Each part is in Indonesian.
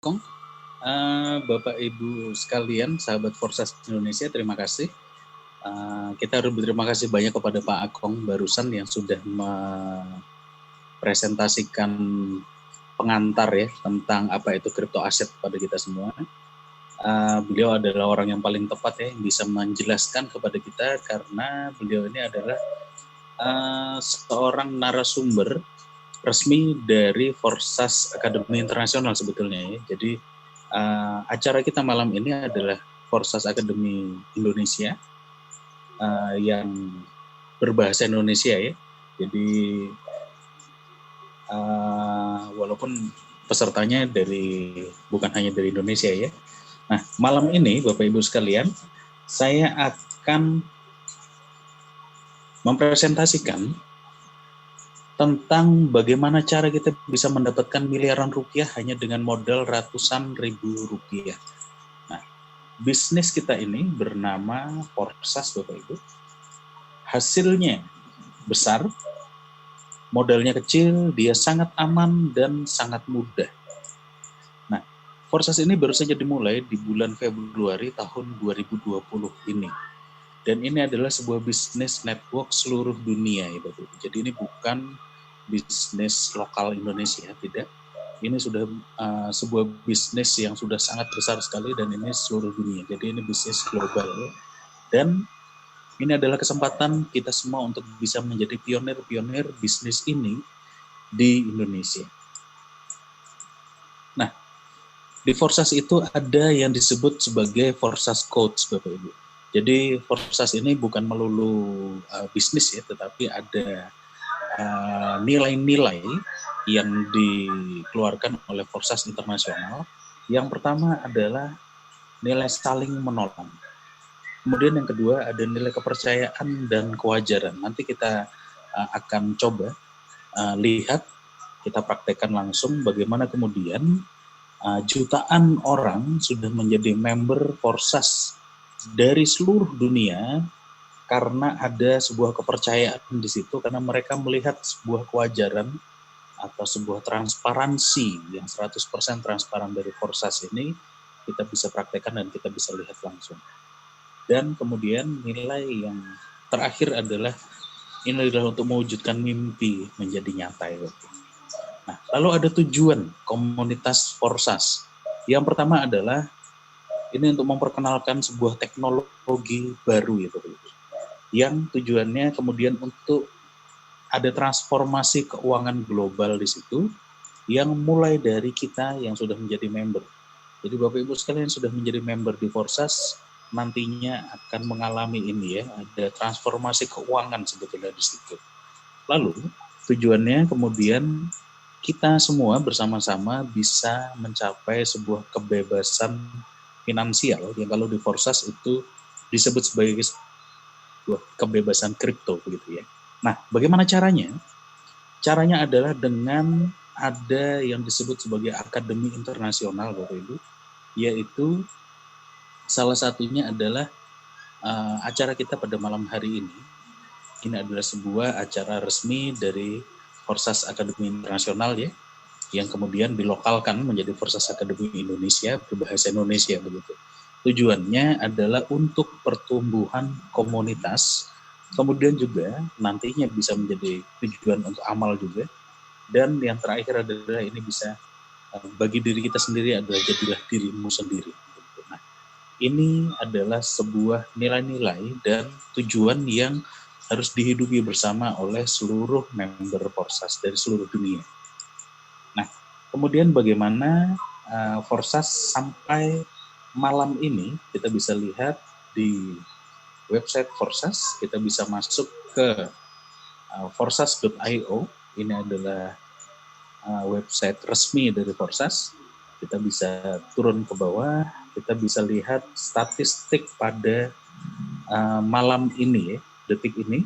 Kong. Bapak Ibu sekalian, sahabat Forsas Indonesia, terima kasih. Kita harus berterima kasih banyak kepada Pak Akong barusan yang sudah mempresentasikan pengantar ya tentang apa itu kripto aset kepada kita semua. Beliau adalah orang yang paling tepat ya yang bisa menjelaskan kepada kita karena beliau ini adalah seorang narasumber resmi dari Forsas Akademi Internasional sebetulnya ya. Jadi acara kita malam ini adalah Forsas Akademi Indonesia yang berbahasa Indonesia ya. Jadi walaupun pesertanya bukan hanya dari Indonesia ya. Nah, malam ini Bapak Ibu sekalian, saya akan mempresentasikan tentang bagaimana cara kita bisa mendapatkan miliaran rupiah hanya dengan modal ratusan ribu rupiah. Nah, bisnis kita ini bernama Forsas, Bapak Ibu. Hasilnya besar, modalnya kecil, dia sangat aman dan sangat mudah. Nah, Forsas ini baru saja dimulai di bulan Februari tahun 2020 ini. Dan ini adalah sebuah bisnis network seluruh dunia ya Bapak Ibu. Jadi ini bukan bisnis lokal Indonesia, tidak. Ini sudah sebuah bisnis yang sudah sangat besar sekali dan ini seluruh dunia. Jadi ini bisnis global. Dan ini adalah kesempatan kita semua untuk bisa menjadi pionir-pionir bisnis ini di Indonesia. Nah, di Forsas itu ada yang disebut sebagai Forsas Coach, Bapak Ibu. Jadi Forsas ini bukan melulu bisnis ya, tetapi ada nilai-nilai yang dikeluarkan oleh Forsas Internasional. Yang pertama adalah nilai saling menolong. Kemudian yang kedua ada nilai kepercayaan dan kewajaran. Nanti kita akan coba lihat, kita praktekkan langsung bagaimana kemudian jutaan orang sudah menjadi member Forsas dari seluruh dunia karena ada sebuah kepercayaan di situ, karena mereka melihat sebuah kewajaran atau sebuah transparansi yang 100% transparan dari Forsas ini, kita bisa praktekkan dan kita bisa lihat langsung. Dan kemudian nilai yang terakhir adalah ini adalah untuk mewujudkan mimpi menjadi nyata ya. Nah, lalu ada tujuan komunitas Forsas. Yang pertama adalah ini untuk memperkenalkan sebuah teknologi baru ya Bapak Ibu, yang tujuannya kemudian untuk ada transformasi keuangan global di situ yang mulai dari kita yang sudah menjadi member. Jadi Bapak Ibu sekalian yang sudah menjadi member di Forsas nantinya akan mengalami ini ya, ada transformasi keuangan sebetulnya di situ. Lalu tujuannya kemudian kita semua bersama-sama bisa mencapai sebuah kebebasan finansial yang kalau di Forsas itu disebut sebagai kebebasan kripto begitu ya. Nah, bagaimana caranya? Caranya adalah dengan ada yang disebut sebagai Akademi Internasional Bapak Ibu, yaitu salah satunya adalah acara kita pada malam hari ini. Ini adalah sebuah acara resmi dari Forsas Akademi Internasional ya, yang kemudian dilokalkan menjadi Forsas Akademi Indonesia berbahasa Indonesia begitu. Tujuannya adalah untuk pertumbuhan komunitas, kemudian juga nantinya bisa menjadi tujuan untuk amal juga, dan yang terakhir adalah ini bisa bagi diri kita sendiri adalah jadilah dirimu sendiri. Nah, ini adalah sebuah nilai-nilai dan tujuan yang harus dihidupi bersama oleh seluruh member Forsas dari seluruh dunia. Nah, kemudian bagaimana Forsas sampai malam ini kita bisa lihat di website Forsas, kita bisa masuk ke forsas.io. Ini adalah website resmi dari Forsas. Kita bisa turun ke bawah, kita bisa lihat statistik pada malam ini ya, detik ini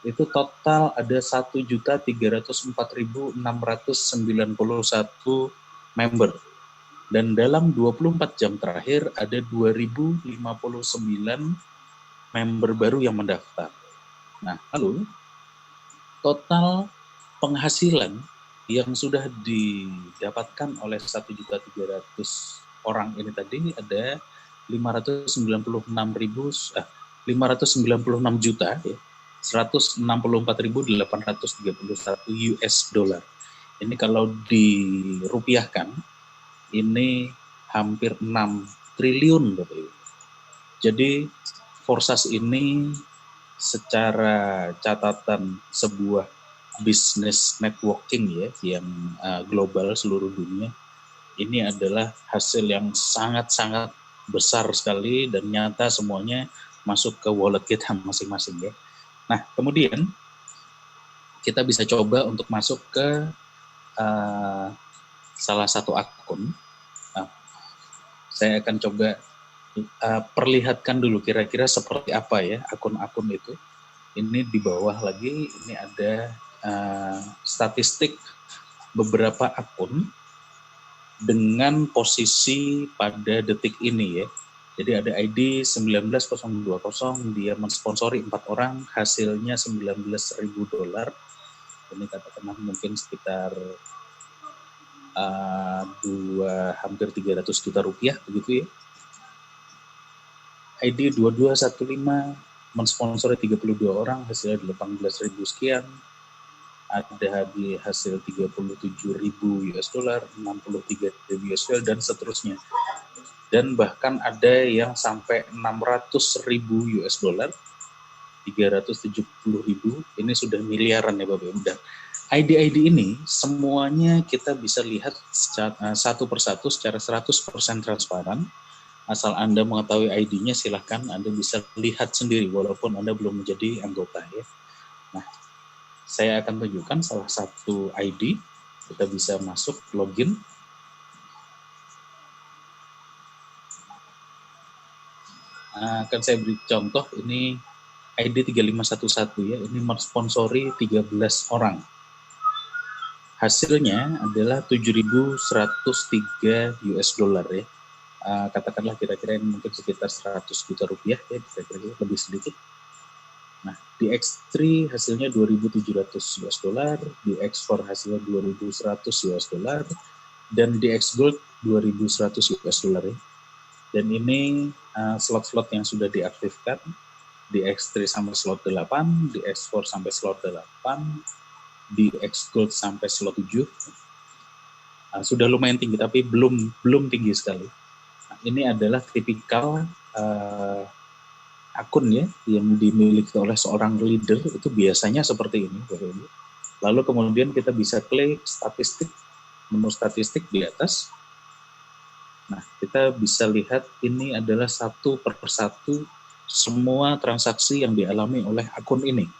itu total ada 1.304.691 member. Dan dalam 24 jam terakhir ada 2.059 member baru yang mendaftar. Nah, lalu total penghasilan yang sudah didapatkan oleh 1.300.000 orang ini tadi ada 596 juta ya, 164.831 US dollar. Ini kalau dirupiahkan ini hampir 6 triliun Bapak Ibu. Jadi Forsas ini secara catatan sebuah bisnis networking ya yang global seluruh dunia, ini adalah hasil yang sangat-sangat besar sekali dan nyata semuanya masuk ke wallet kita masing-masing ya. Nah, kemudian kita bisa coba untuk masuk ke salah satu akun. Nah, saya akan coba perlihatkan dulu kira-kira seperti apa ya akun-akun itu. Ini di bawah lagi, ini ada statistik beberapa akun dengan posisi pada detik ini ya. Jadi ada ID 19020, dia mensponsori 4 orang, hasilnya $19.000. Ini katakanlah mungkin sekitar hampir 300 juta rupiah begitu ya. ID 2215 mensponsori 32 orang, hasilnya 18.000 sekian. Ada di hasil 37.000 US dollar, 63.000 US dollar, dan seterusnya. Dan bahkan ada yang sampai 600.000 US dollar, 370.000, ini sudah miliaran ya Bapak Ibu. Dan ID-ID ini semuanya kita bisa lihat satu persatu secara 100% transparan. Asal Anda mengetahui ID-nya, silahkan Anda bisa lihat sendiri walaupun Anda belum menjadi anggota ya. Nah, saya akan tunjukkan salah satu ID. Kita bisa masuk login. Akan saya beri contoh, ini ID 3511 ya, ini mensponsori 13 orang. Hasilnya adalah 7.103 US dollar ya. Katakanlah kira-kira ini mungkin sekitar 100 juta rupiah ya, kira-kira lebih sedikit. Nah, di X3 hasilnya 2.700 US dollar, di X4 hasilnya 2.100 US dollar, dan di X Gold 2.100 US dollar ya. Dan ini slot-slot yang sudah diaktifkan, di X3 sampai slot 8, di X4 sampai slot 8, di X Gold sampai slot 7. Sudah lumayan tinggi, tapi belum tinggi sekali. Nah, ini adalah tipikal akun ya yang dimiliki oleh seorang leader, itu biasanya seperti ini. Lalu kemudian kita bisa klik statistik, menu statistik di atas. Nah, kita bisa lihat ini adalah satu per satu semua transaksi yang dialami oleh akun ini.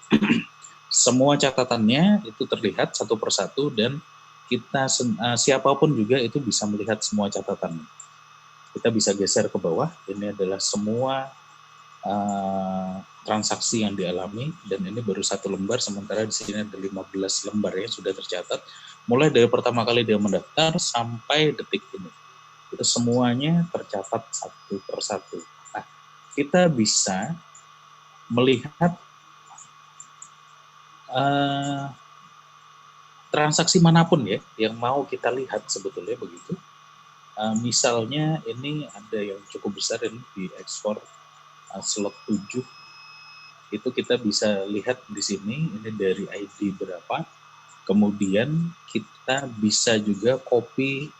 Semua catatannya itu terlihat satu per satu, dan kita siapapun juga itu bisa melihat semua catatannya. Kita bisa geser ke bawah, ini adalah semua transaksi yang dialami, dan ini baru satu lembar, sementara di sini ada 15 lembar ya sudah tercatat. Mulai dari pertama kali dia mendaftar sampai detik ini. Itu semuanya tercatat satu per satu. Nah, kita bisa melihat transaksi manapun ya yang mau kita lihat sebetulnya begitu. Misalnya ini ada yang cukup besar ini di ekspor slot 7. Itu kita bisa lihat di sini, ini dari ID berapa. Kemudian kita bisa juga copy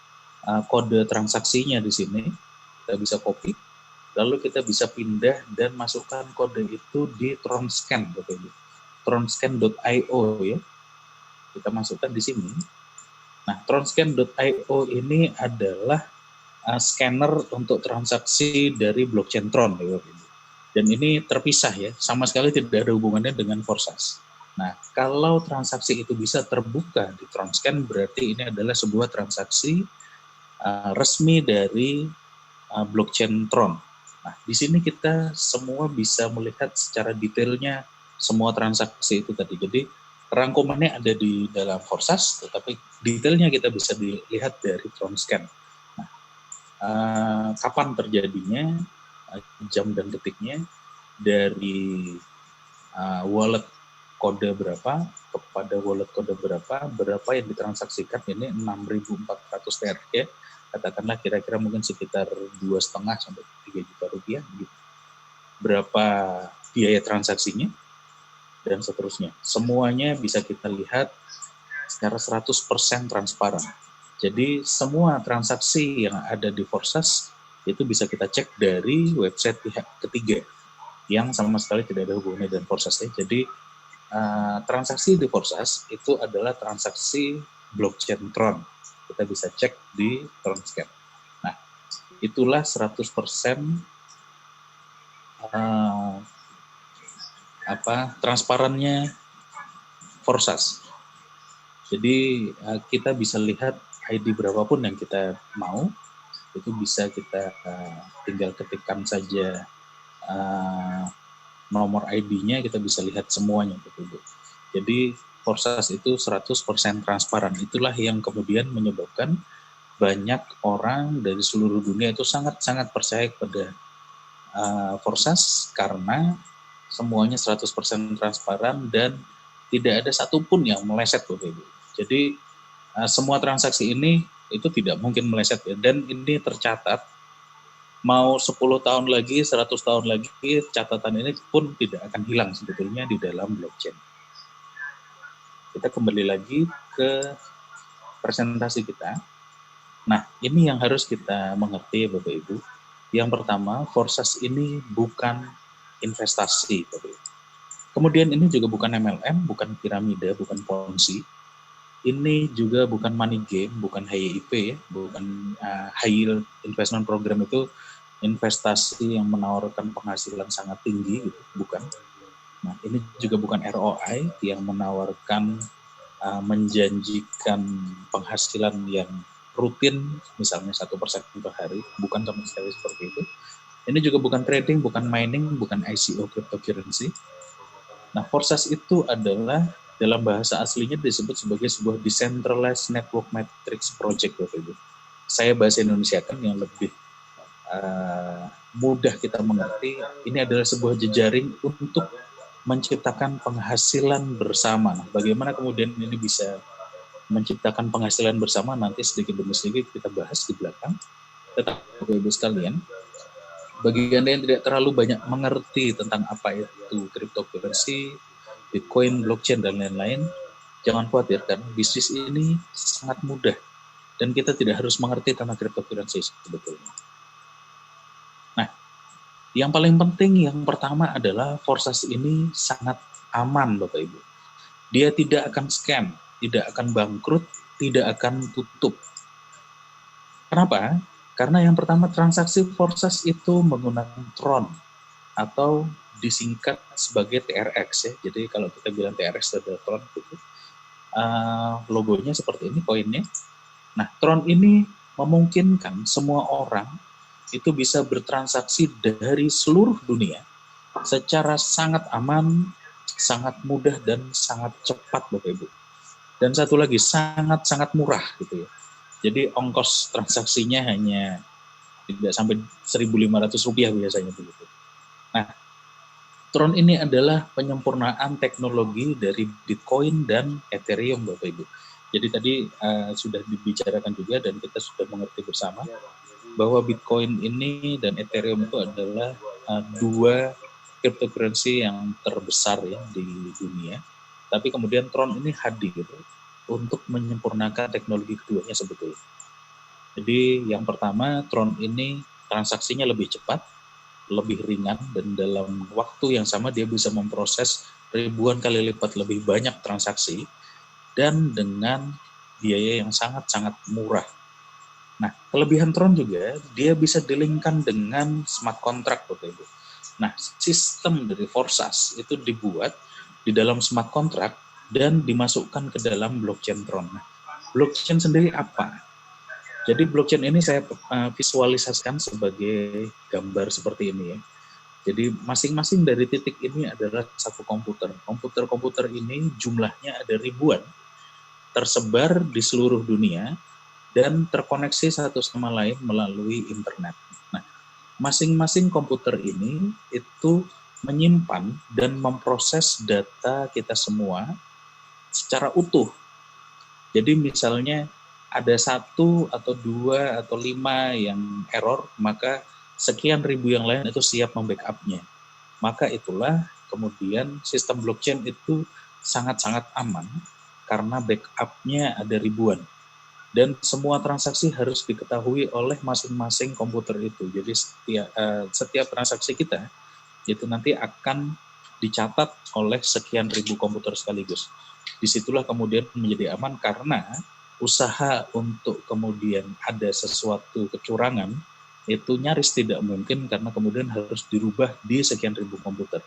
kode transaksinya di sini. Kita bisa copy, lalu kita bisa pindah dan masukkan kode itu di Tronscan, Tronscan.io ya. Kita masukkan di sini. Nah, Tronscan.io ini adalah scanner untuk transaksi dari blockchain Tron ya. Dan ini terpisah ya, sama sekali tidak ada hubungannya dengan Forsas. Nah, kalau transaksi itu bisa terbuka di Tronscan, berarti ini adalah sebuah transaksi resmi dari blockchain Tron. Nah, di sini kita semua bisa melihat secara detailnya semua transaksi itu tadi. Jadi rangkumannya ada di dalam Forsas, tetapi detailnya kita bisa dilihat dari Tronscan. Nah, kapan terjadinya, jam dan detiknya, dari wallet kode berapa, kepada wallet kode berapa yang ditransaksikan, ini 6.400 TRY, katakanlah kira-kira mungkin sekitar 2,5 sampai 3 juta rupiah, gitu. Berapa biaya transaksinya, dan seterusnya. Semuanya bisa kita lihat secara 100% transparan. Jadi semua transaksi yang ada di Forsas itu bisa kita cek dari website pihak ketiga yang sama sekali tidak ada hubungannya dengan Forsas. Jadi transaksi di Forsas itu adalah transaksi blockchain Tron. Kita bisa cek di Tronscan. Nah, itulah 100% transparannya Forsas. Jadi kita bisa lihat ID berapapun yang kita mau, itu bisa kita tinggal ketikkan saja nomor ID-nya, kita bisa lihat semuanya. Jadi Forsas itu 100% transparan. Itulah yang kemudian menyebabkan banyak orang dari seluruh dunia itu sangat-sangat percaya kepada Forsas, karena semuanya 100% transparan dan tidak ada satupun yang meleset, Bapak Ibu. Jadi semua transaksi ini itu tidak mungkin meleset, ya. Dan ini tercatat, mau 10 tahun lagi, 100 tahun lagi, catatan ini pun tidak akan hilang sebetulnya di dalam blockchain. Kita kembali lagi ke presentasi kita. Nah, ini yang harus kita mengerti, Bapak Ibu. Yang pertama, Forsas ini bukan investasi, Bapak Ibu. Kemudian ini juga bukan MLM, bukan piramida, bukan Ponzi. Ini juga bukan money game, bukan HYIP, ya, bukan high yield investment program, itu investasi yang menawarkan penghasilan sangat tinggi, gitu, bukan. Nah, ini juga bukan ROI yang menawarkan menjanjikan penghasilan yang rutin, misalnya 1% per hari, bukan sama sekali seperti itu. Ini juga bukan trading, bukan mining, bukan ICO cryptocurrency. Nah, Forsas itu adalah, dalam bahasa aslinya disebut sebagai sebuah decentralized network matrix project, Bapak Ibu. Saya bahasa Indonesia kan yang lebih mudah kita mengerti. Ini adalah sebuah jejaring untuk menciptakan penghasilan bersama. Nah, bagaimana kemudian ini bisa menciptakan penghasilan bersama, nanti sedikit demi sedikit kita bahas di belakang. Tetapi Bapak Ibu sekalian, bagi Anda yang tidak terlalu banyak mengerti tentang apa itu cryptocurrency, Bitcoin, blockchain, dan lain-lain, jangan khawatir, karena bisnis ini sangat mudah dan kita tidak harus mengerti tentang cryptocurrency sebetulnya. Nah, yang paling penting yang pertama adalah Forsas ini sangat aman, Bapak Ibu. Dia tidak akan scam, tidak akan bangkrut, tidak akan tutup. Kenapa? Karena yang pertama, transaksi Forsas itu menggunakan Tron atau disingkat sebagai TRX, ya. Jadi kalau kita bilang TRX adalah Tron, gitu. Logonya seperti ini, koinnya. Nah, Tron ini memungkinkan semua orang itu bisa bertransaksi dari seluruh dunia secara sangat aman, sangat mudah, dan sangat cepat, Bapak Ibu. Dan satu lagi, sangat-sangat murah, gitu ya. Jadi ongkos transaksinya hanya tidak sampai 1.500 rupiah biasanya, begitu. Nah, Tron ini adalah penyempurnaan teknologi dari Bitcoin dan Ethereum, Bapak Ibu. Jadi tadi sudah dibicarakan juga dan kita sudah mengerti bersama bahwa Bitcoin ini dan Ethereum itu adalah dua cryptocurrency yang terbesar, ya, di dunia. Tapi kemudian Tron ini hadir untuk menyempurnakan teknologi keduanya sebetulnya. Jadi yang pertama, Tron ini transaksinya lebih cepat, lebih ringan, dan dalam waktu yang sama dia bisa memproses ribuan kali lipat lebih banyak transaksi dan dengan biaya yang sangat-sangat murah. Nah, kelebihan Tron juga dia bisa dilingkan dengan smart contract, Bapak Ibu. Nah, sistem dari Forsas itu dibuat di dalam smart contract dan dimasukkan ke dalam blockchain Tron. Nah, blockchain sendiri apa? Jadi blockchain ini saya visualisasikan sebagai gambar seperti ini, ya. Jadi masing-masing dari titik ini adalah satu komputer. Komputer-komputer ini jumlahnya ada ribuan, tersebar di seluruh dunia, dan terkoneksi satu sama lain melalui internet. Nah, masing-masing komputer ini itu menyimpan dan memproses data kita semua secara utuh. Jadi misalnya ada 1 atau 2 atau 5 yang error, maka sekian ribu yang lain itu siap membackup-nya. Maka itulah kemudian sistem blockchain itu sangat-sangat aman karena backup-nya ada ribuan. Dan semua transaksi harus diketahui oleh masing-masing komputer itu. Jadi setiap transaksi kita itu nanti akan dicatat oleh sekian ribu komputer sekaligus. Disitulah kemudian menjadi aman karena usaha untuk kemudian ada sesuatu kecurangan itu nyaris tidak mungkin karena kemudian harus dirubah di sekian ribu komputer.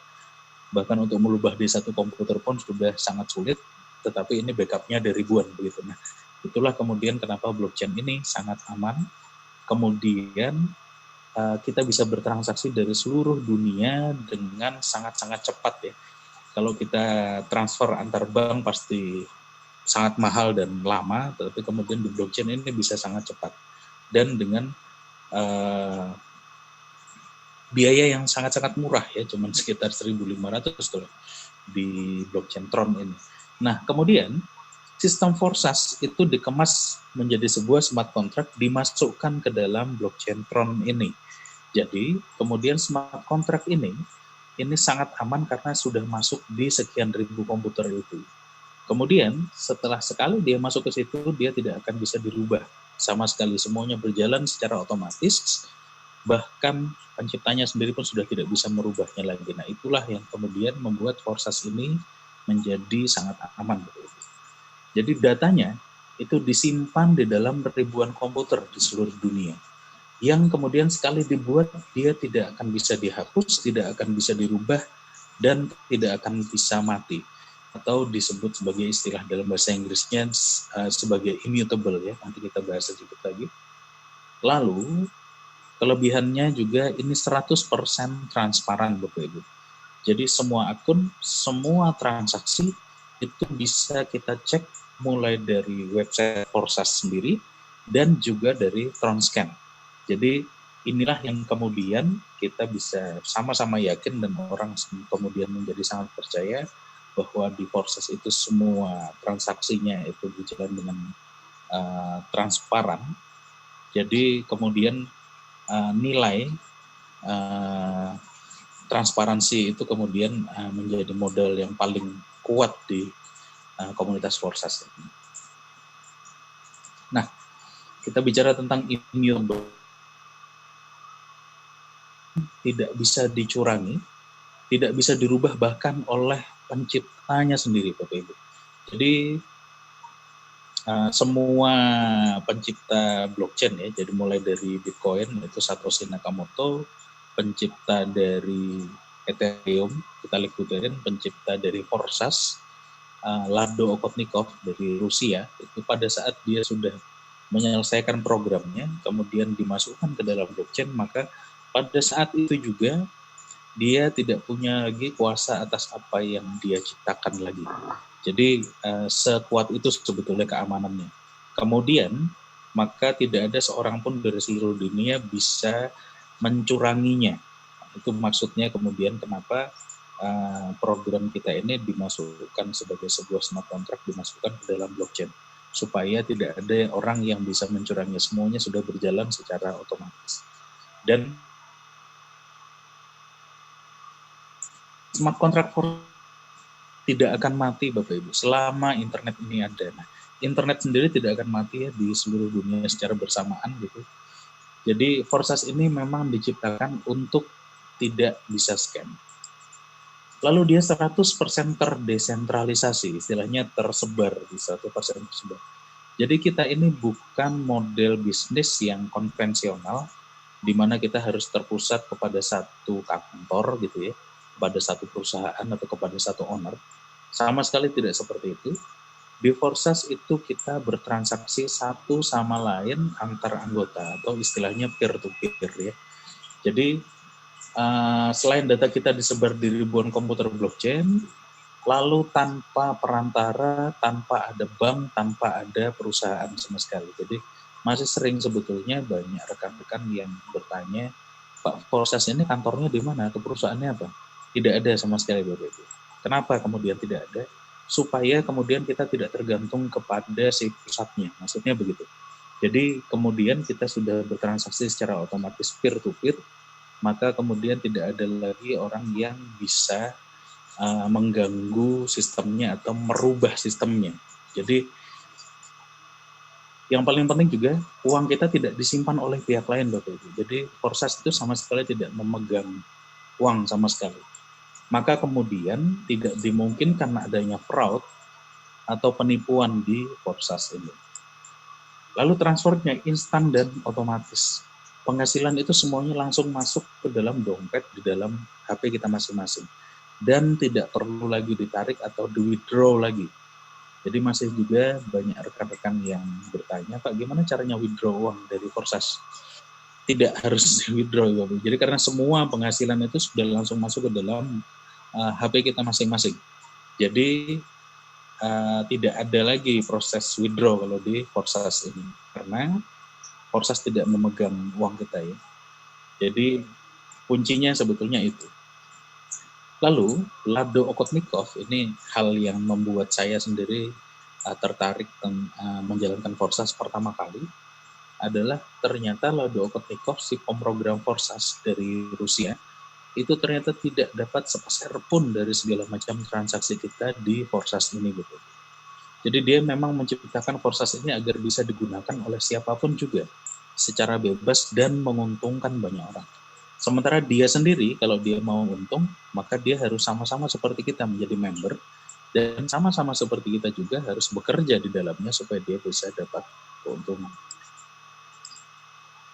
Bahkan untuk merubah di satu komputer pun sudah sangat sulit, tetapi ini backupnya ada ribuan begitu. Nah, itulah kemudian kenapa blockchain ini sangat aman. Kemudian kita bisa bertransaksi dari seluruh dunia dengan sangat-sangat cepat ya. Kalau kita transfer antar bank pasti sangat mahal dan lama, tapi kemudian di blockchain ini bisa sangat cepat. Dan dengan biaya yang sangat-sangat murah ya, cuma sekitar 1.500 dolar di blockchain Tron ini. Nah, kemudian sistem Forsas itu dikemas menjadi sebuah smart contract dimasukkan ke dalam blockchain Tron ini. Jadi, kemudian smart contract ini sangat aman karena sudah masuk di sekian ribu komputer itu. Kemudian, setelah sekali dia masuk ke situ, dia tidak akan bisa dirubah sama sekali. Semuanya berjalan secara otomatis, bahkan penciptanya sendiri pun sudah tidak bisa merubahnya lagi. Nah, itulah yang kemudian membuat Forsas ini menjadi sangat aman. Jadi datanya itu disimpan di dalam ribuan komputer di seluruh dunia. Yang kemudian sekali dibuat, dia tidak akan bisa dihapus, tidak akan bisa dirubah, dan tidak akan bisa mati. Atau disebut sebagai istilah dalam bahasa Inggrisnya sebagai immutable ya, nanti kita bahas sedikit lagi. Lalu, kelebihannya juga ini 100% transparan Bapak Ibu. Jadi semua akun, semua transaksi itu bisa kita cek mulai dari website Forsas sendiri dan juga dari Tronscan. Jadi inilah yang kemudian kita bisa sama-sama yakin dan orang kemudian menjadi sangat percaya bahwa di Forsas itu semua transaksinya itu berjalan dengan transparan. Jadi kemudian nilai transparansi itu kemudian menjadi modal yang paling kuat di komunitas Forsas. Nah, kita bicara tentang immutable. Tidak bisa dicurangi, tidak bisa dirubah bahkan oleh penciptanya sendiri, Bapak Ibu. Jadi semua pencipta blockchain ya, jadi mulai dari Bitcoin itu Satoshi Nakamoto, pencipta dari Ethereum, Vitalik Buterin, pencipta dari Forsas, Lado Okotnikov dari Rusia, itu pada saat dia sudah menyelesaikan programnya, kemudian dimasukkan ke dalam blockchain, maka pada saat itu juga dia tidak punya lagi kuasa atas apa yang dia ciptakan lagi. Jadi sekuat itu sebetulnya keamanannya. Kemudian maka tidak ada seorang pun dari seluruh dunia bisa mencuranginya. Itu maksudnya kemudian kenapa program kita ini dimasukkan sebagai sebuah smart contract, dimasukkan ke dalam blockchain. Supaya tidak ada orang yang bisa mencuranginya, semuanya sudah berjalan secara otomatis. Dan smart contract tidak akan mati Bapak Ibu selama internet ini ada. Nah, internet sendiri tidak akan mati ya di seluruh dunia secara bersamaan gitu. Jadi Forsas ini memang diciptakan untuk tidak bisa scam. Lalu dia 100% terdesentralisasi, istilahnya tersebar di 100% tersebar. Jadi kita ini bukan model bisnis yang konvensional di mana kita harus terpusat kepada satu kantor gitu ya, kepada satu perusahaan atau kepada satu owner. Sama sekali tidak seperti itu. Di Forsas itu kita bertransaksi satu sama lain antar anggota atau istilahnya peer-to-peer ya. Jadi selain data kita disebar di ribuan komputer blockchain, lalu tanpa perantara, tanpa ada bank, tanpa ada perusahaan sama sekali. Jadi masih sering sebetulnya banyak rekan-rekan yang bertanya, Pak Forsas ini kantornya di mana atau perusahaannya apa? Tidak ada sama sekali Bapak Ibu. Kenapa kemudian tidak ada? Supaya kemudian kita tidak tergantung kepada si pusatnya, maksudnya begitu. Jadi kemudian kita sudah bertransaksi secara otomatis peer to peer, maka kemudian tidak ada lagi orang yang bisa mengganggu sistemnya atau merubah sistemnya. Jadi yang paling penting juga uang kita tidak disimpan oleh pihak lain Bapak Ibu. Jadi Forsas itu sama sekali tidak memegang uang sama sekali. Maka kemudian tidak dimungkinkan adanya fraud atau penipuan di Forsas ini. Lalu transfernya instan dan otomatis. Penghasilan itu semuanya langsung masuk ke dalam dompet di dalam HP kita masing-masing. Dan tidak perlu lagi ditarik atau di-withdraw lagi. Jadi masih juga banyak rekan-rekan yang bertanya, Pak, gimana caranya withdraw uang dari Forsas? Tidak harus withdraw, Bapak. Jadi karena semua penghasilan itu sudah langsung masuk ke dalam HP kita masing-masing. Jadi tidak ada lagi proses withdraw kalau di Forsas ini, karena Forsas tidak memegang uang kita ya. Jadi kuncinya sebetulnya itu. Lalu Lado Okotnikov ini hal yang membuat saya sendiri tertarik menjalankan Forsas pertama kali adalah ternyata Lado Okotnikov, si pemrogram Forsas dari Rusia, itu ternyata tidak dapat sepeser pun dari segala macam transaksi kita di Forsas ini gitu. Jadi dia memang menciptakan Forsas ini agar bisa digunakan oleh siapapun juga secara bebas dan menguntungkan banyak orang. Sementara dia sendiri kalau dia mau untung, maka dia harus sama-sama seperti kita menjadi member dan sama-sama seperti kita juga harus bekerja di dalamnya supaya dia bisa dapat keuntungan.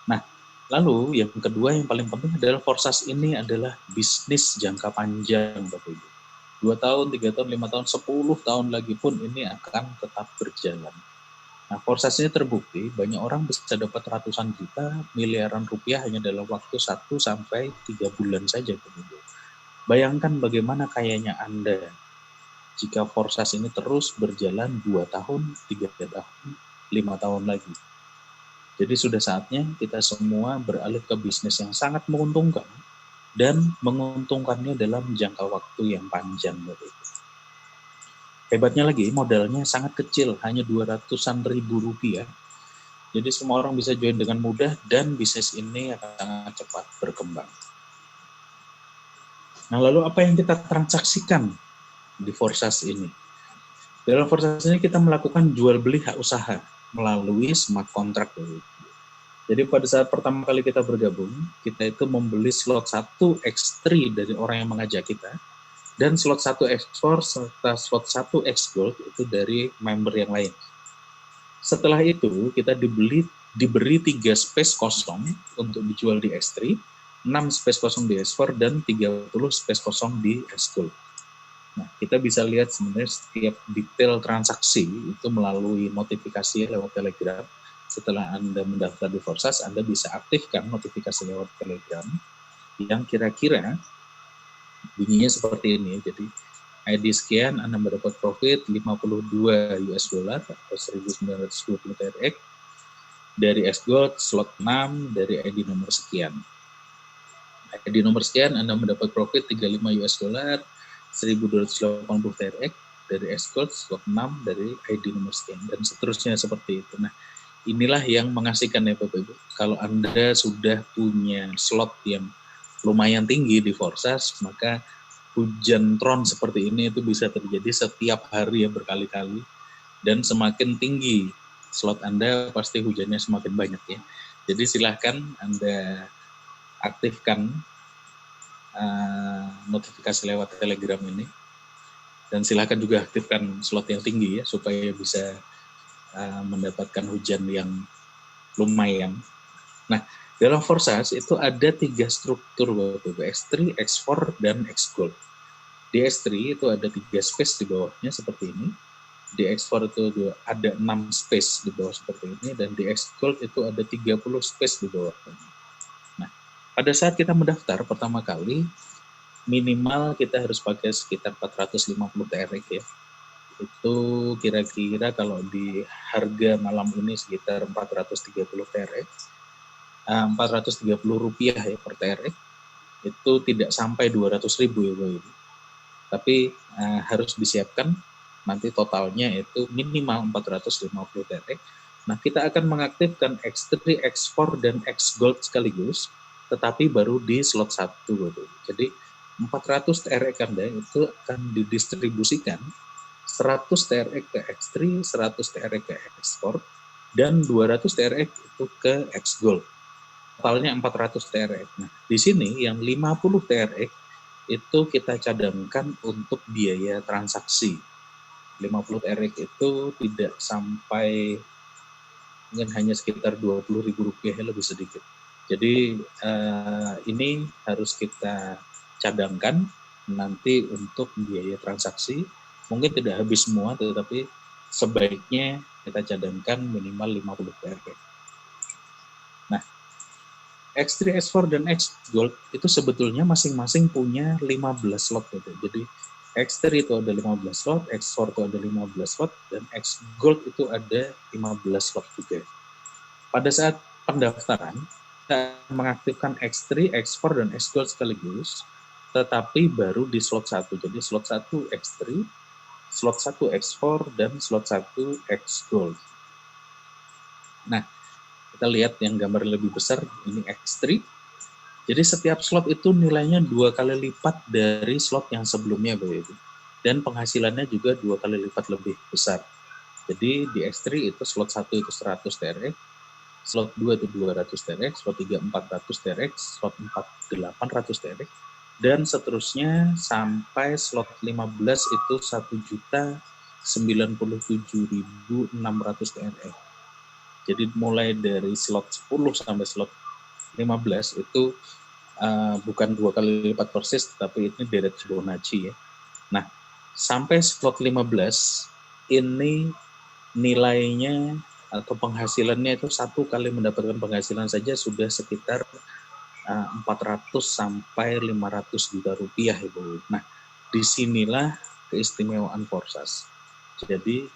Nah, lalu yang kedua yang paling penting adalah Forsas ini adalah bisnis jangka panjang Bapak Ibu. 2 tahun, 3 tahun, 5 tahun, 10 tahun lagi pun ini akan tetap berjalan. Nah, Forsas ini terbukti banyak orang bisa dapat ratusan juta, miliaran rupiah hanya dalam waktu 1 sampai 3 bulan saja Bapak Ibu. Bayangkan bagaimana kayanya Anda jika Forsas ini terus berjalan 2 tahun, 3 tahun, 5 tahun lagi. Jadi sudah saatnya kita semua beralih ke bisnis yang sangat menguntungkan dan menguntungkannya dalam jangka waktu yang panjang. Hebatnya lagi modalnya sangat kecil, hanya 200-an ribu rupiah. Jadi semua orang bisa join dengan mudah dan bisnis ini akan sangat cepat berkembang. Nah lalu apa yang kita transaksikan di Forsas ini? Dalam Forsas ini kita melakukan jual beli hak usaha melalui smart contract. Jadi pada saat pertama kali kita bergabung, kita itu membeli slot 1 X3 dari orang yang mengajak kita, dan slot 1 X4 serta slot 1 X Gold itu dari member yang lain. Setelah itu kita diberi 3 space kosong untuk dijual di X3, 6 space kosong di X4, dan 30 space kosong di X Gold. Nah, kita bisa lihat sebenarnya setiap detail transaksi itu melalui notifikasi lewat Telegram. Setelah Anda mendaftar di Forsas, Anda bisa aktifkan notifikasi lewat Telegram yang kira-kira bunyinya seperti ini. Jadi, ID sekian Anda mendapat profit 52 US dollar atau 1920 TRX dari X Gold slot 6 dari ID nomor sekian. ID nomor sekian Anda mendapat profit 35 US dollar 1280 TRX dari X Gold slot 6 dari ID nomor sekian, dan seterusnya seperti itu. Nah, inilah yang mengasihkan ya Bapak Ibu. Kalau Anda sudah punya slot yang lumayan tinggi di Forsas, maka hujan tron seperti ini itu bisa terjadi setiap hari ya, berkali-kali. Dan semakin tinggi slot Anda, pasti hujannya semakin banyak ya. Jadi silahkan Anda aktifkan notifikasi lewat Telegram ini. Dan silahkan juga aktifkan slot yang tinggi ya, supaya bisa mendapatkan hujan yang lumayan. Nah, dalam Forsas itu ada 3 struktur, X3, X4, dan X Gold. Di X3 itu ada 3 space di bawahnya seperti ini. Di X4 itu ada 6 space di bawah seperti ini, dan di X Gold itu ada 30 space di bawahnya. Nah, pada saat kita mendaftar pertama kali, minimal kita harus pakai sekitar 450 TRX ya. Itu kira-kira kalau di harga malam ini sekitar 430 TRX, 430 rupiah ya per TRX. itu tidak sampai 200.000 ya Pak Ibu. Tapi harus disiapkan nanti totalnya itu minimal 450 TRX. Nah, kita akan mengaktifkan X3, X4, dan X Gold sekaligus, tetapi baru di slot 1. Jadi 400 TRX Anda itu akan didistribusikan 100 TRX ke X3, 100 TRX ke X4, dan 200 TRX itu ke X Gold. Totalnya 400 TRX. Nah, di sini yang 50 TRX itu kita cadangkan untuk biaya transaksi. 50 TRX itu tidak sampai, mungkin hanya sekitar Rp20.000, lebih sedikit. Jadi ini harus kita cadangkan nanti untuk biaya transaksi. Mungkin tidak habis semua, tetapi sebaiknya kita cadangkan minimal 50 TRX. Nah, X3, X4, dan X Gold itu sebetulnya masing-masing punya 15 slot gitu. Jadi X3 itu ada 15 slot, X4 itu ada 15 slot, dan X Gold itu ada 15 slot juga. Pada saat pendaftaran, kita mengaktifkan X3, X4, dan X Gold sekaligus, tetapi baru di slot 1. Jadi slot 1 X3, slot 1 X4, dan slot 1 X Gold. Nah, kita lihat yang gambar lebih besar, ini X3. Jadi setiap slot itu nilainya 2 kali lipat dari slot yang sebelumnya, Bapak Ibu. Dan penghasilannya juga 2 kali lipat lebih besar. Jadi di X3 itu slot 1 itu 100 TRX, slot 2 itu 200 TRX, slot 3 400 TRX, slot 4 800 TRX, dan seterusnya sampai slot 15 itu 1.097.600 TRX. Jadi mulai dari slot 10 sampai slot 15 itu bukan 2 kali lipat persis, tapi ini deret Fibonacci ya. Nah, sampai slot 15 ini nilainya atau penghasilannya itu 1 kali mendapatkan penghasilan saja sudah sekitar 400 sampai 500 juta rupiah Ibu. Nah, disinilah keistimewaan Forsas. Jadi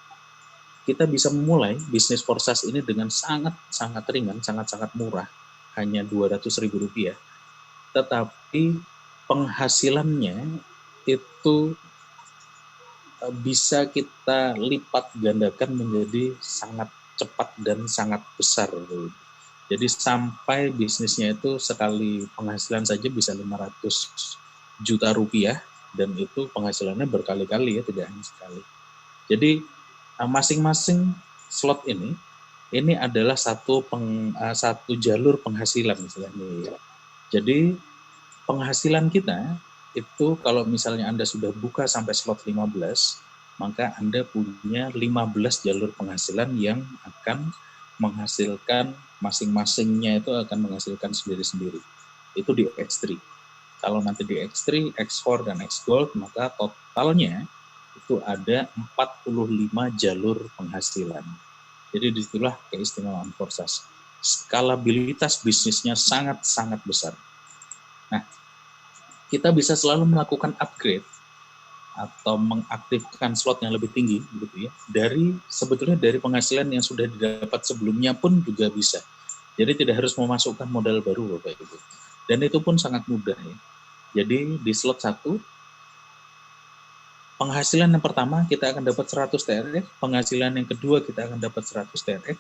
kita bisa memulai bisnis Forsas ini dengan sangat-sangat ringan, sangat-sangat murah, hanya Rp200.000. Tetapi penghasilannya itu bisa kita lipat gandakan menjadi sangat cepat dan sangat besar. Jadi sampai bisnisnya itu sekali penghasilan saja bisa 500 juta rupiah, dan itu penghasilannya berkali-kali ya, tidak hanya sekali. Jadi masing-masing slot ini adalah satu jalur penghasilan istilahnya. Jadi penghasilan kita itu kalau misalnya Anda sudah buka sampai slot 15, maka Anda punya 15 jalur penghasilan yang akan menghasilkan, masing-masingnya itu akan menghasilkan sendiri-sendiri. Itu di X3. Kalau nanti di X3, X4, dan X Gold, maka totalnya itu ada 45 jalur penghasilan. Jadi disitulah keistimewaan Forsas. Skalabilitas bisnisnya sangat-sangat besar. Nah, kita bisa selalu melakukan upgrade atau mengaktifkan slot yang lebih tinggi, gitu ya. Sebetulnya dari penghasilan yang sudah didapat sebelumnya pun juga bisa. Jadi tidak harus memasukkan modal baru, Bapak Ibu. Dan itu pun sangat mudah ya. Jadi di slot 1, penghasilan yang pertama kita akan dapat 100 TRX, penghasilan yang kedua kita akan dapat 100 TRX,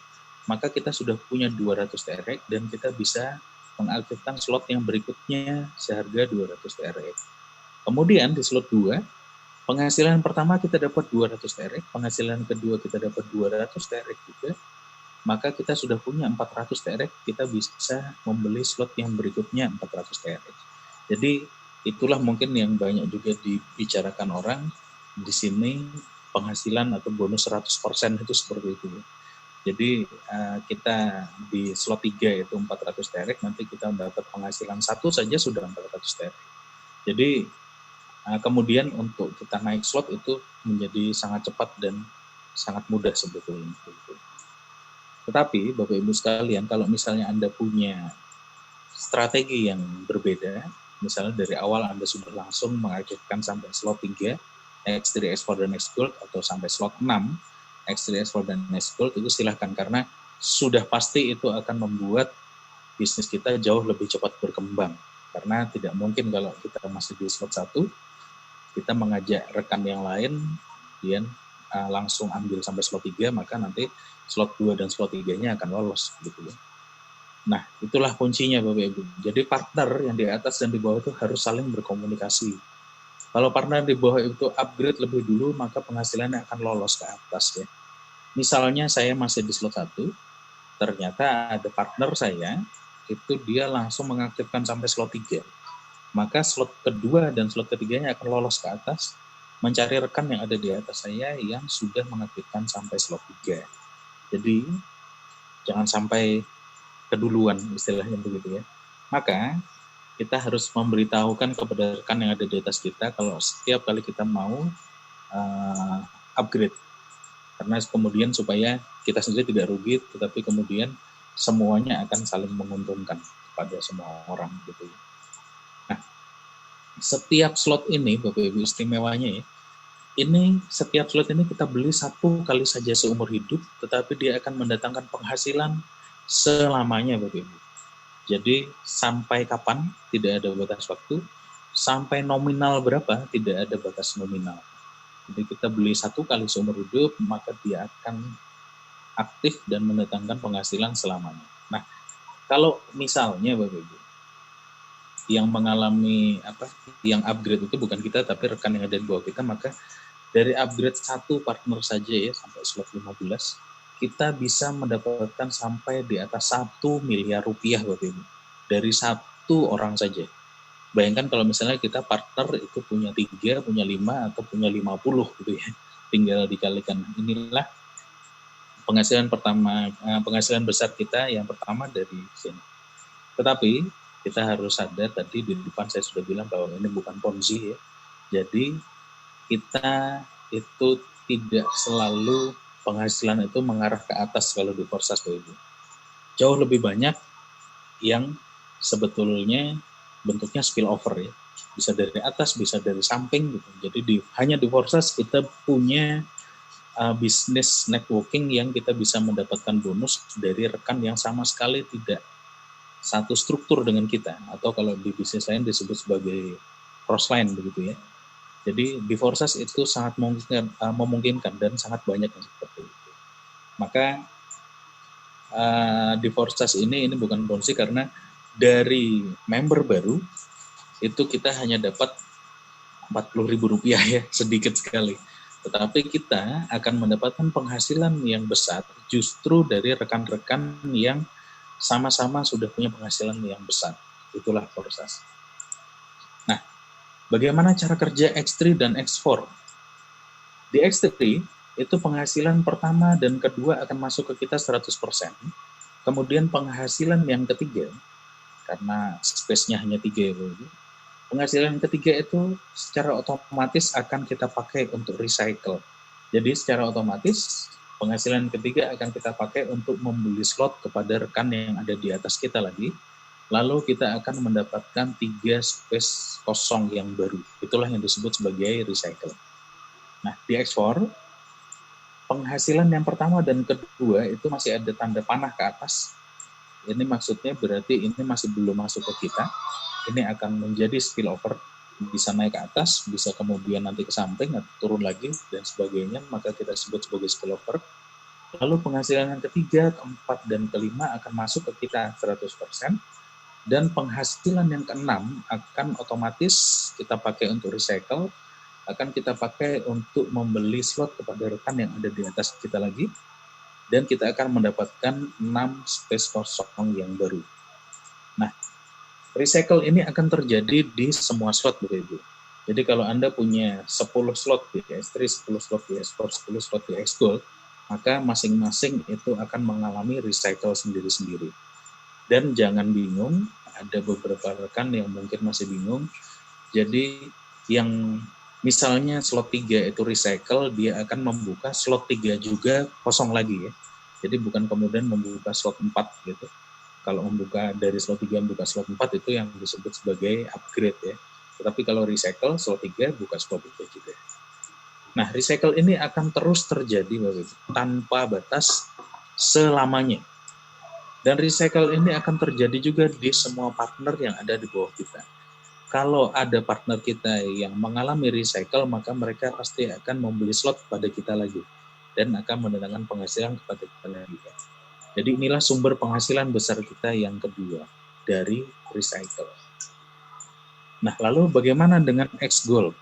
maka kita sudah punya 200 TRX dan kita bisa mengaktifkan slot yang berikutnya seharga 200 TRX. Kemudian di slot 2, penghasilan pertama kita dapat 200 TRX, penghasilan kedua kita dapat 200 TRX juga, maka kita sudah punya 400 TRX, kita bisa membeli slot yang berikutnya 400 TRX. Jadi itulah mungkin yang banyak juga dibicarakan orang di sini, penghasilan atau bonus 100% itu seperti itu. Jadi kita di slot 3 itu 400 TRX, nanti kita dapat penghasilan 1 saja sudah 400 TRX. Jadi kemudian untuk kita naik slot itu menjadi sangat cepat dan sangat mudah sebetulnya. Tetapi Bapak Ibu sekalian, kalau misalnya Anda punya strategi yang berbeda, misalnya dari awal Anda sudah langsung mengaktifkan sampai slot 3, X3, X4, dan X Gold, atau sampai slot 6, X3, X4, dan X Gold, itu silahkan, karena sudah pasti itu akan membuat bisnis kita jauh lebih cepat berkembang. Karena tidak mungkin kalau kita masih di slot 1, kita mengajak rekan yang lain, kemudian langsung ambil sampai slot 3, maka nanti slot 2 dan slot 3-nya akan lolos gitu ya. Nah, itulah kuncinya Bapak Ibu. Jadi partner yang di atas dan di bawah itu harus saling berkomunikasi. Kalau partner di bawah itu upgrade lebih dulu, maka penghasilannya akan lolos ke atas ya. Misalnya saya masih di slot 1, ternyata ada partner saya, itu dia langsung mengaktifkan sampai slot 3. Maka slot kedua dan slot ketiganya akan lolos ke atas, mencari rekan yang ada di atas saya yang sudah mengaktifkan sampai slot 3. Jadi, jangan sampai keduluan, istilahnya begitu ya. Maka, kita harus memberitahukan kepada rekan yang ada di atas kita kalau setiap kali kita mau upgrade. Karena kemudian supaya kita sendiri tidak rugi, tetapi kemudian semuanya akan saling menguntungkan kepada semua orang gitu ya. Nah, setiap slot ini Bapak Ibu istimewanya ya, ini setiap slot ini kita beli 1 kali saja seumur hidup, tetapi dia akan mendatangkan penghasilan selamanya Bapak Ibu. Jadi sampai kapan tidak ada batas waktu, sampai nominal berapa tidak ada batas nominal. Jadi kita beli 1 kali seumur hidup, maka dia akan aktif dan mendatangkan penghasilan selamanya. Nah, kalau misalnya Bapak Ibu yang mengalami yang upgrade itu bukan kita tapi rekan yang ada di bawah kita, maka dari upgrade 1 partner saja ya sampai slot 15, kita bisa mendapatkan sampai di atas 1 miliar rupiah Bapak Ibu. Dari 1 orang saja. Bayangkan kalau misalnya kita partner itu punya 3, punya 5, atau punya 50 gitu ya. Tinggal dikalikan. Inilah penghasilan pertama, penghasilan besar kita yang pertama dari sini. Tetapi kita harus sadar tadi di depan saya sudah bilang bahwa ini bukan Ponzi ya. Jadi kita itu tidak selalu penghasilan itu mengarah ke atas kalau di Forsas Bapak Ibu. Jauh lebih banyak yang sebetulnya bentuknya spillover ya. Bisa dari atas, bisa dari samping gitu. Jadi hanya di Forsas kita punya bisnis networking yang kita bisa mendapatkan bonus dari rekan yang sama sekali tidak satu struktur dengan kita, atau kalau di bisnis lain disebut sebagai crossline begitu ya. Jadi di Forsas itu sangat memungkinkan dan sangat banyak yang seperti itu. Maka di Forsas ini bukan Ponzi karena dari member baru itu kita hanya dapat Rp40.000 ya, sedikit sekali. Tetapi kita akan mendapatkan penghasilan yang besar justru dari rekan-rekan yang sama-sama sudah punya penghasilan yang besar. Itulah Forsas. Nah, bagaimana cara kerja X3 dan X4? Di X3, itu penghasilan pertama dan kedua akan masuk ke kita 100%. Kemudian penghasilan yang ketiga, karena space-nya hanya 3 ya, penghasilan ketiga itu secara otomatis akan kita pakai untuk recycle. Jadi secara otomatis penghasilan ketiga akan kita pakai untuk membeli slot kepada rekan yang ada di atas kita lagi. Lalu kita akan mendapatkan 3 space kosong yang baru. Itulah yang disebut sebagai recycle. Nah, di X4, penghasilan yang pertama dan kedua itu masih ada tanda panah ke atas. Ini maksudnya berarti ini masih belum masuk ke kita. Ini akan menjadi spillover, bisa naik ke atas, bisa kemudian nanti ke samping atau turun lagi dan sebagainya, maka kita sebut sebagai spillover. Lalu penghasilan yang ketiga, keempat, dan kelima akan masuk ke kita 100%. Dan penghasilan yang keenam akan otomatis kita pakai untuk recycle, akan kita pakai untuk membeli slot kepada rekan yang ada di atas kita lagi, dan kita akan mendapatkan 6 space kosong yang baru. Nah, recycle ini akan terjadi di semua slot Bapak Ibu. Jadi kalau Anda punya 10 slot di X3, 10 slot di X4, 10 slot di X-Gold, maka masing-masing itu akan mengalami recycle sendiri-sendiri. Dan jangan bingung, ada beberapa rekan yang mungkin masih bingung. Jadi yang misalnya slot 3 itu recycle, dia akan membuka slot 3 juga kosong lagi ya. Jadi bukan kemudian membuka slot 4 gitu. Kalau membuka dari slot 3 membuka slot 4 itu yang disebut sebagai upgrade ya. Tetapi kalau recycle slot 3 buka slot 3 juga. Nah, recycle ini akan terus terjadi Bapak Ibu, tanpa batas selamanya. Dan recycle ini akan terjadi juga di semua partner yang ada di bawah kita. Kalau ada partner kita yang mengalami recycle, maka mereka pasti akan membeli slot pada kita lagi dan akan mendatangkan penghasilan kepada kita lagi. Jadi inilah sumber penghasilan besar kita yang kedua dari recycle. Nah, lalu bagaimana dengan X-Gold?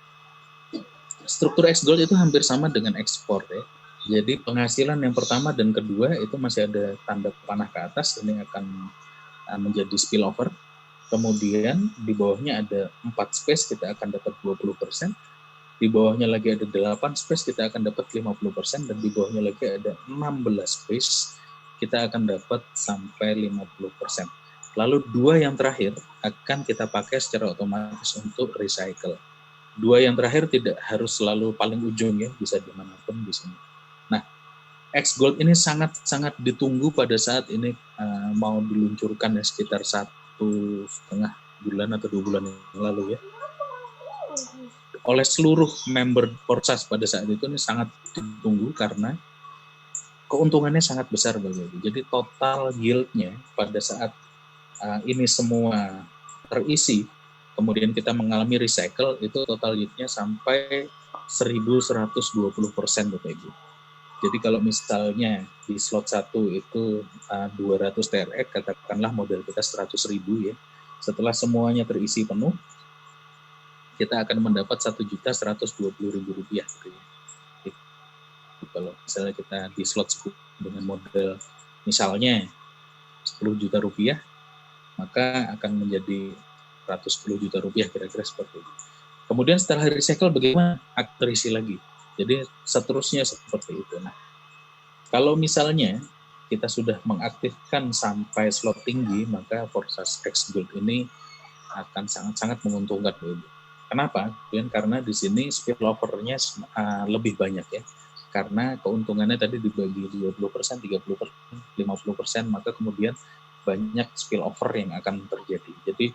Struktur X-Gold itu hampir sama dengan ekspor ya. Jadi penghasilan yang pertama dan kedua itu masih ada tanda panah ke atas, ini akan menjadi spillover. Kemudian di bawahnya ada 4 space, kita akan dapat 20%. Di bawahnya lagi ada 8 space, kita akan dapat 50%. Dan di bawahnya lagi ada 16 space, kita akan dapat sampai 50%. Lalu 2 yang terakhir akan kita pakai secara otomatis untuk recycle. 2 yang terakhir tidak harus selalu paling ujung ya, bisa dimanapun di sini. Nah, X-Gold ini sangat-sangat ditunggu pada saat ini mau diluncurkan ya, sekitar 1,5 bulan atau 2 bulan yang lalu ya. Oleh seluruh member Forsas pada saat itu ini sangat ditunggu karena keuntungannya sangat besar Bapak Ibu. Jadi total yield-nya pada saat ini semua terisi, kemudian kita mengalami recycle, itu total yield-nya sampai 1.120% Bapak Ibu. Jadi kalau misalnya di slot 1 itu 200 TRX, katakanlah modal kita 100.000 ya. Setelah semuanya terisi penuh, kita akan mendapat Rp1.120.000 gitu ya. Kalau misalnya kita di slot 10 dengan modal misalnya 10 juta rupiah, maka akan menjadi 110 juta rupiah kira-kira seperti itu. Kemudian setelah recycle bagaimana? Akan terisi lagi. Jadi seterusnya seperti itu. Nah, kalau misalnya kita sudah mengaktifkan sampai slot tinggi, maka Forsas X-Gold ini akan sangat-sangat menguntungkan. Kenapa? Karena di sini spillover-nya lebih banyak ya. Karena keuntungannya tadi dibagi 20%, 30%, 50%, maka kemudian banyak spillover yang akan terjadi. Jadi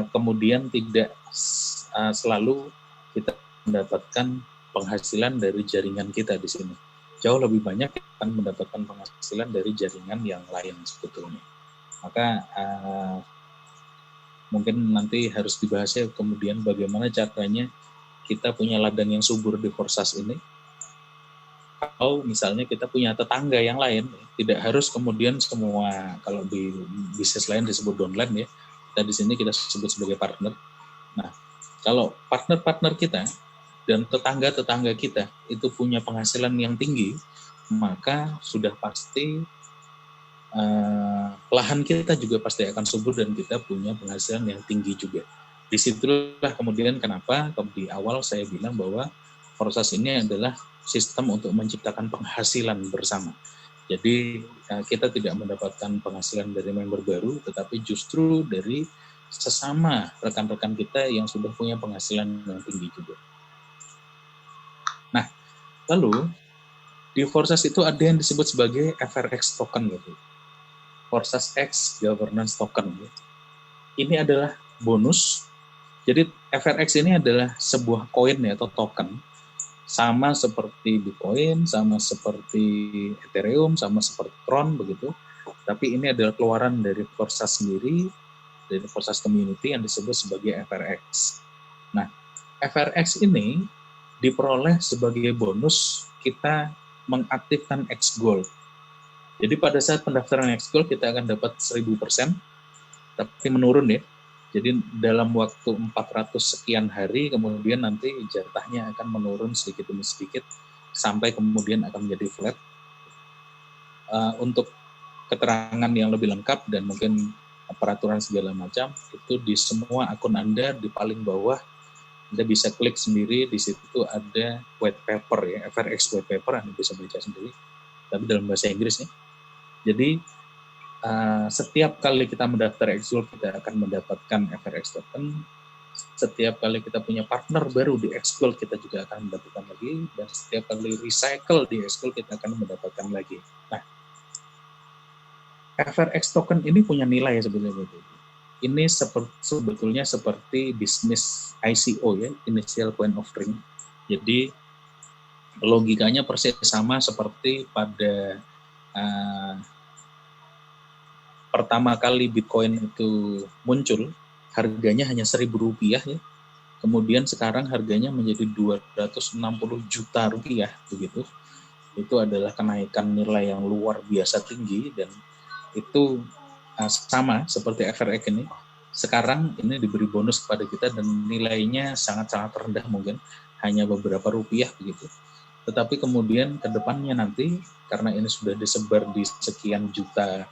kemudian tidak selalu kita mendapatkan penghasilan dari jaringan kita di sini. Jauh lebih banyak akan mendapatkan penghasilan dari jaringan yang lain sebetulnya. Maka mungkin nanti harus dibahas ya kemudian bagaimana caranya kita punya ladang yang subur di Forsas ini. Kalau misalnya kita punya tetangga yang lain, tidak harus kemudian semua, kalau di bisnis lain disebut downline ya, kita di sini kita sebut sebagai partner. Nah, kalau partner-partner kita dan tetangga-tetangga kita itu punya penghasilan yang tinggi, maka sudah pasti lahan kita juga pasti akan subur dan kita punya penghasilan yang tinggi juga. Disitulah kemudian kenapa di awal saya bilang bahwa Forsas ini adalah sistem untuk menciptakan penghasilan bersama. Jadi kita tidak mendapatkan penghasilan dari member baru, tetapi justru dari sesama rekan-rekan kita yang sudah punya penghasilan yang tinggi juga. Nah, lalu di Forsas itu ada yang disebut sebagai FRX token gitu. Forsas X Governance Token. Ini adalah bonus. Jadi FRX ini adalah sebuah koin ya, atau token. Sama seperti Bitcoin, sama seperti Ethereum, sama seperti Tron begitu. Tapi ini adalah keluaran dari Forsas sendiri, dari Forsas Community yang disebut sebagai FRX. Nah, FRX ini diperoleh sebagai bonus kita mengaktifkan X-Gold. Jadi pada saat pendaftaran X-Gold kita akan dapat 1.000%, tapi menurun ya. Jadi dalam waktu 400 sekian hari, kemudian nanti jatahnya akan menurun sedikit demi sedikit, sampai kemudian akan menjadi flat. Untuk keterangan yang lebih lengkap dan mungkin peraturan segala macam, itu di semua akun Anda di paling bawah, Anda bisa klik sendiri, di situ ada white paper ya, FRX white paper, Anda bisa baca sendiri, tapi dalam bahasa Inggris ya. Jadi setiap kali kita mendaftar X-Gold kita akan mendapatkan FRX token. Setiap kali kita punya partner baru di X-Gold kita juga akan mendapatkan lagi, dan setiap kali recycle di X-Gold kita akan mendapatkan lagi. Nah, FRX token ini punya nilai sebetulnya. Ini sebetulnya seperti bisnis ICO ya, Initial Coin Offering. Jadi logikanya persis sama seperti pada pertama kali Bitcoin itu muncul, harganya hanya Rp1.000 ya. Kemudian sekarang harganya menjadi 260 juta rupiah begitu. Itu adalah kenaikan nilai yang luar biasa tinggi, dan itu sama seperti FRX ini. Sekarang ini diberi bonus kepada kita dan nilainya sangat-sangat rendah, mungkin hanya beberapa rupiah begitu. Tetapi kemudian ke depannya nanti, karena ini sudah disebar di sekian juta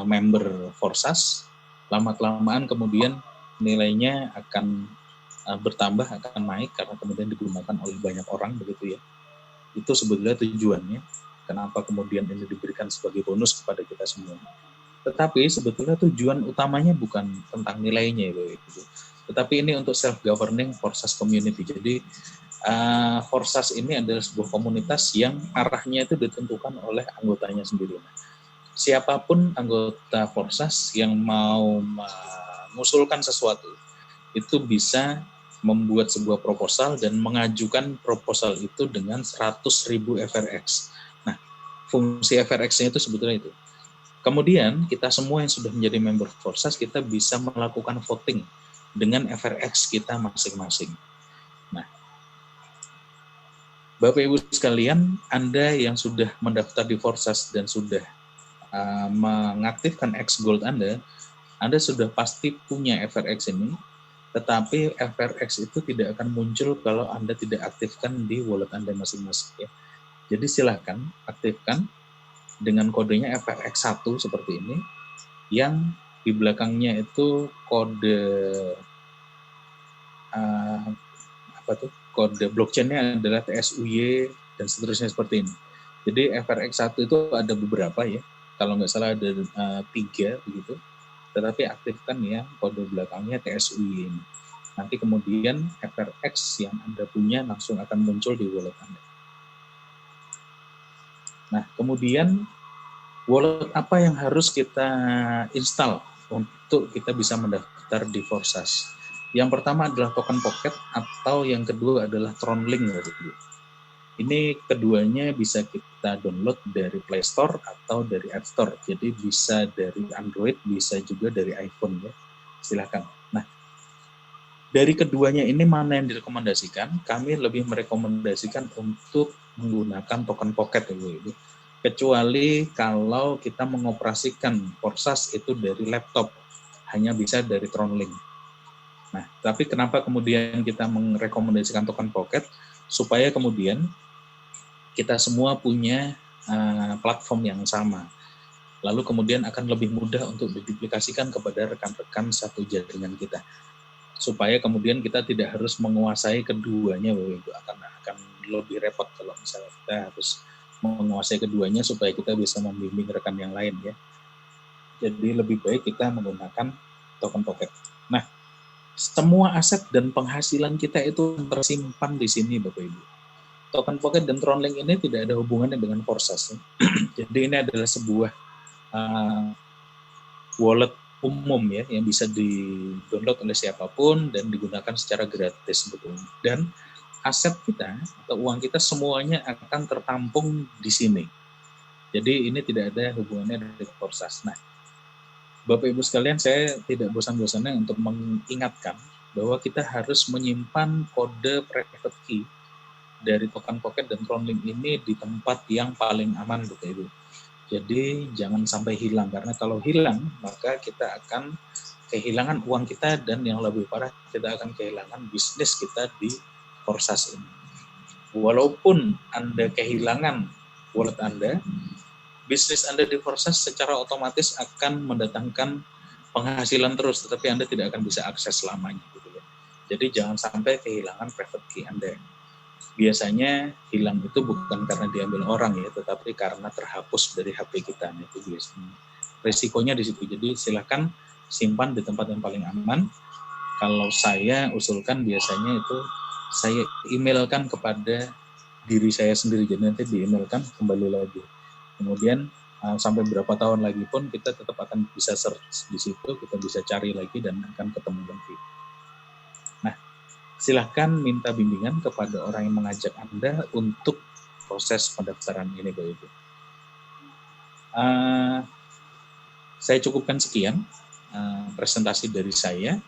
member Forsas, lama-kelamaan kemudian nilainya akan bertambah, akan naik karena kemudian digunakan oleh banyak orang begitu ya. Itu sebetulnya tujuannya, kenapa kemudian ini diberikan sebagai bonus kepada kita semua. Tetapi sebetulnya tujuan utamanya bukan tentang nilainya gitu. Tetapi ini untuk self-governing Forsas community. Jadi Forsas ini adalah sebuah komunitas yang arahnya itu ditentukan oleh anggotanya sendiri. Siapapun anggota Forsas yang mau mengusulkan sesuatu, itu bisa membuat sebuah proposal dan mengajukan proposal itu dengan 100.000 FRX. Nah, fungsi FRX-nya itu sebetulnya itu. Kemudian kita semua yang sudah menjadi member Forsas, kita bisa melakukan voting dengan FRX kita masing-masing. Nah, Bapak Ibu sekalian, Anda yang sudah mendaftar di Forsas dan sudah mengaktifkan X Gold Anda sudah pasti punya FRX ini. Tetapi FRX itu tidak akan muncul kalau Anda tidak aktifkan di wallet Anda masing-masing. Ya. Jadi silahkan aktifkan dengan kodenya FRX1 seperti ini, yang di belakangnya itu kode kode blockchain-nya adalah TSUY dan seterusnya seperti ini. Jadi FRX1 itu ada beberapa ya, kalau nggak salah ada 3 begitu. Tetapi aktifkan ya kode belakangnya TSUY ini. Nanti kemudian FRX yang Anda punya langsung akan muncul di wallet Anda. Nah, kemudian wallet apa yang harus kita install untuk kita bisa mendaftar di Forsas? Yang pertama adalah Token Pocket, atau yang kedua adalah TronLink. Ini keduanya bisa kita download dari Play Store atau dari App Store. Jadi bisa dari Android, bisa juga dari iPhone ya. Silakan. Nah, dari keduanya ini mana yang direkomendasikan? Kami lebih merekomendasikan untuk menggunakan Token Pocket ya, Bu. Kecuali kalau kita mengoperasikan Forsas itu dari laptop, hanya bisa dari TronLink. Nah, tapi kenapa kemudian kita merekomendasikan Token Pocket? Supaya kemudian kita semua punya platform yang sama. Lalu kemudian akan lebih mudah untuk diduplikasikan kepada rekan-rekan satu jaringan kita. Supaya kemudian kita tidak harus menguasai keduanya, itu akan lebih repot kalau misalnya kita harus menguasai keduanya supaya kita bisa membimbing rekan yang lain ya. Jadi lebih baik kita menggunakan Token Pocket. Nah, semua aset dan penghasilan kita itu tersimpan di sini Bapak Ibu. Token Pocket dan TronLink ini tidak ada hubungannya dengan Forsas. Jadi ini adalah sebuah wallet umum ya, yang bisa di-download oleh siapapun dan digunakan secara gratis sebetulnya. Dan aset kita atau uang kita semuanya akan tertampung di sini. Jadi ini tidak ada hubungannya dengan Forsas. Nah, Bapak Ibu sekalian, saya tidak bosan-bosannya untuk mengingatkan bahwa kita harus menyimpan kode private key dari Token Pocket dan TronLink ini di tempat yang paling aman Bapak Ibu. Jadi jangan sampai hilang, karena kalau hilang maka kita akan kehilangan uang kita, dan yang lebih parah kita akan kehilangan bisnis kita di Forsas ini. Walaupun Anda kehilangan wallet Anda, bisnis Anda di Forsas secara otomatis akan mendatangkan penghasilan terus, tetapi Anda tidak akan bisa akses selamanya. Gitu ya. Jadi jangan sampai kehilangan private key Anda. Biasanya hilang itu bukan karena diambil orang ya, tetapi karena terhapus dari HP kita. Itu biasanya resikonya di situ. Jadi silakan simpan di tempat yang paling aman. Kalau saya usulkan biasanya itu saya emailkan kepada diri saya sendiri, jadi nanti di-emailkan kembali lagi. Kemudian sampai berapa tahun lagi pun kita tetap akan bisa search di situ, kita bisa cari lagi dan akan ketemu lagi. Nah, silahkan minta bimbingan kepada orang yang mengajak Anda untuk proses pendaftaran ini, Bapak Ibu. Saya cukupkan sekian presentasi dari saya.